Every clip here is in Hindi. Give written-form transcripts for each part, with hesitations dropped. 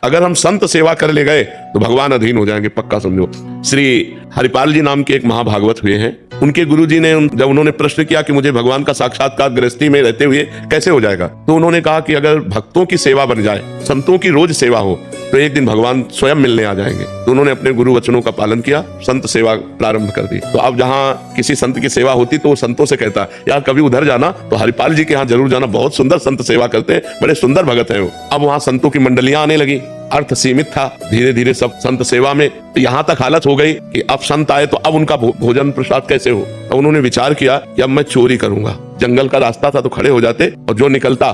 अगर हम संत सेवा कर ले गए तो भगवान अधीन हो जाएंगे, पक्का समझो। श्री हरिपाल जी नाम के एक महाभागवत हुए हैं, उनके गुरुजी ने जब उन्होंने प्रश्न किया कि मुझे भगवान का साक्षात्कार गृहस्थी में रहते हुए कैसे हो जाएगा, तो उन्होंने कहा कि अगर भक्तों की सेवा बन जाए, संतों की रोज सेवा हो, तो एक दिन भगवान स्वयं मिलने आ जाएंगे। तो उन्होंने अपने गुरु वचनों का पालन किया, संत सेवा प्रारंभ कर दी। तो अब जहाँ किसी संत की सेवा होती तो वो संतों से कहता यार कभी उधर जाना तो हरिपाल जी के यहाँ जरूर जाना, बहुत सुंदर संत सेवा करते हैं, बड़े सुंदर भगत हैं वो। अब वहाँ संतों की मंडलियां आने लगी, अर्थ सीमित था, धीरे धीरे सब संत सेवा में यहाँ तक हालत हो गई कि अब संत आए तो अब उनका भोजन प्रसाद कैसे हो। तो उन्होंने विचार किया कि अब मैं चोरी करूंगा। जंगल का रास्ता था तो खड़े हो जाते और जो निकलता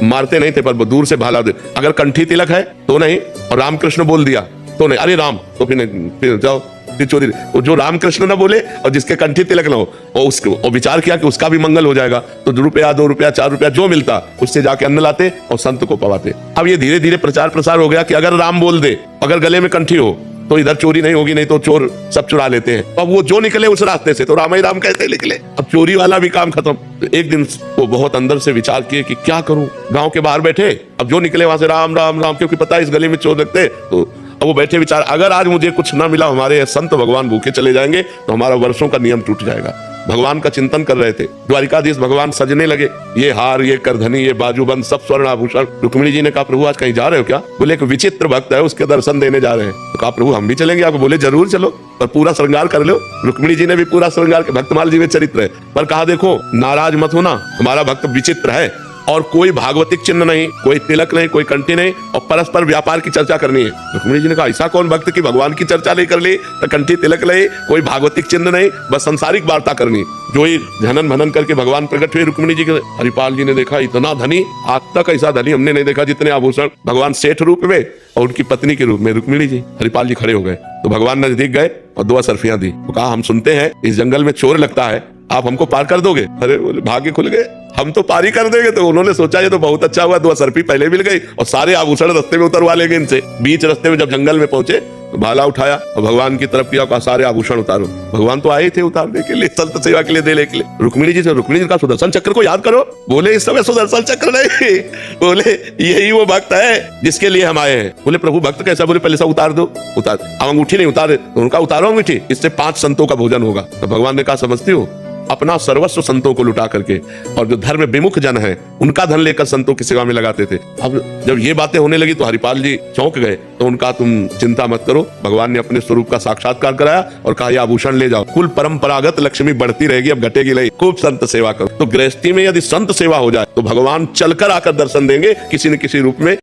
मारते नहीं थे पर दूर से भाला दे, अगर कंठी तिलक है तो नहीं, और रामकृष्ण बोल दिया तो नहीं, अरे राम तो फिर जाओ फिर चोरी। जो रामकृष्ण ना बोले और जिसके कंठी तिलक ना हो और विचार किया कि उसका भी मंगल हो जाएगा, तो ₹1, ₹2, ₹4 जो मिलता उससे जाके अन्न लाते और संत को पवाते। अब ये धीरे धीरे प्रचार प्रसार हो गया कि अगर राम बोल दे, अगर गले में कंठी हो तो इधर चोरी नहीं होगी, नहीं तो चोर सब चुरा लेते हैं। अब वो जो निकले उस रास्ते से तो राम ही राम कहते निकले, अब चोरी वाला भी काम खत्म। तो एक दिन वो बहुत अंदर से विचार किए कि क्या करूं, गांव के बाहर बैठे, अब जो निकले वहां से राम राम राम, क्योंकि पता है इस गली में चोर लगते। तो अब वो बैठे विचार, अगर आज मुझे कुछ ना मिला, हमारे संत भगवान भूखे चले जाएंगे तो हमारा वर्षों का नियम टूट जाएगा। भगवान का चिंतन कर रहे थे, द्वारिकाधीश भगवान सजने लगे, ये हार, ये करधनी, ये बाजूबंद, सब स्वर्ण आभूषण। रुक्मिणी जी ने कहा प्रभु आज कहीं जा रहे हो क्या? बोले एक विचित्र भक्त है उसके दर्शन देने जा रहे हैं। तो कहा प्रभु हम भी चलेंगे आपको? बोले जरूर चलो, पर पूरा श्रृंगार कर लो। रुक्मिणी जी ने भी पूरा श्रृंगार के, भक्तमाल जी में चरित्र है, पर कहा देखो नाराज मत होना, हमारा भक्त विचित्र है और कोई भागवतिक चिन्ह नहीं, कोई तिलक नहीं, कोई कंठी नहीं, और परस्पर व्यापार की चर्चा करनी है। रुक्मिणी जी ने कहा ऐसा कौन भक्त की भगवान की चर्चा नहीं कर ली, कंठी तिलक नहीं, कोई भागवतिक चिन्ह नहीं, बस संसारिक वार्ता करनी। जो ही झनन भनन करके भगवान प्रकट हुए रुक्मिणी जी के। हरिपाल जी ने देखा इतना धनी, आज तक ऐसा धनी हमने नहीं देखा, जितने आभूषण, भगवान सेठ रूप में और उनकी पत्नी के रूप में रुक्मिणी जी। हरिपाल जी खड़े हो गए तो भगवान नजदीक गए और 2 सरफियां दी। तो कहा हम सुनते हैं इस जंगल में चोर लगता है, आप हमको पार कर दोगे? अरे बोले भाग्य खुल गए, हम तो पारी कर देंगे। तो उन्होंने सोचा ये तो बहुत अच्छा हुआ, 2 सरफी पहले मिल गई और सारे आभूषण रास्ते में उतरवा लेंगे इनसे। बीच रास्ते में जब जंगल में पहुंचे तो भाला उठाया और भगवान की तरफ किया, कहा सारे आभूषण उतारो। भगवान तो आए थे उतारने के लिए, संत सेवा के लिए, देने के लिए। रुक्मिणी जी का सुदर्शन चक्र को याद करो। बोले इस समय सुदर्शन चक्र नहीं, बोले यही वो भक्त है जिसके लिए हम आए हैं। बोले प्रभु भक्त कैसा? बोले पहले सब उतार दो। उतार, अब अंगूठी नहीं उतारे तो उनका उतारो अंगूठी, इससे 5 संतों का भोजन होगा। तो भगवान ने कहा समझती हो, अपना सर्वस्व संतों को लुटा करके, और जो धर्म विमुख जन है उनका धन लेकर संतों की सेवा में लगाते थे। अब जब ये बातें होने लगी तो हरिपाल जी चौंक गए। तो उनका तुम चिंता मत करो, भगवान ने अपने स्वरूप का साक्षात्कार कराया और कहा ये आभूषण ले जाओ, कुल परंपरागत लक्ष्मी बढ़ती रहेगी, अब घटेगी नहीं, खूब संत सेवा करो। तो गृहस्थी में यदि संत सेवा हो जाए तो भगवान चलकर आकर दर्शन देंगे किसी न किसी रूप में।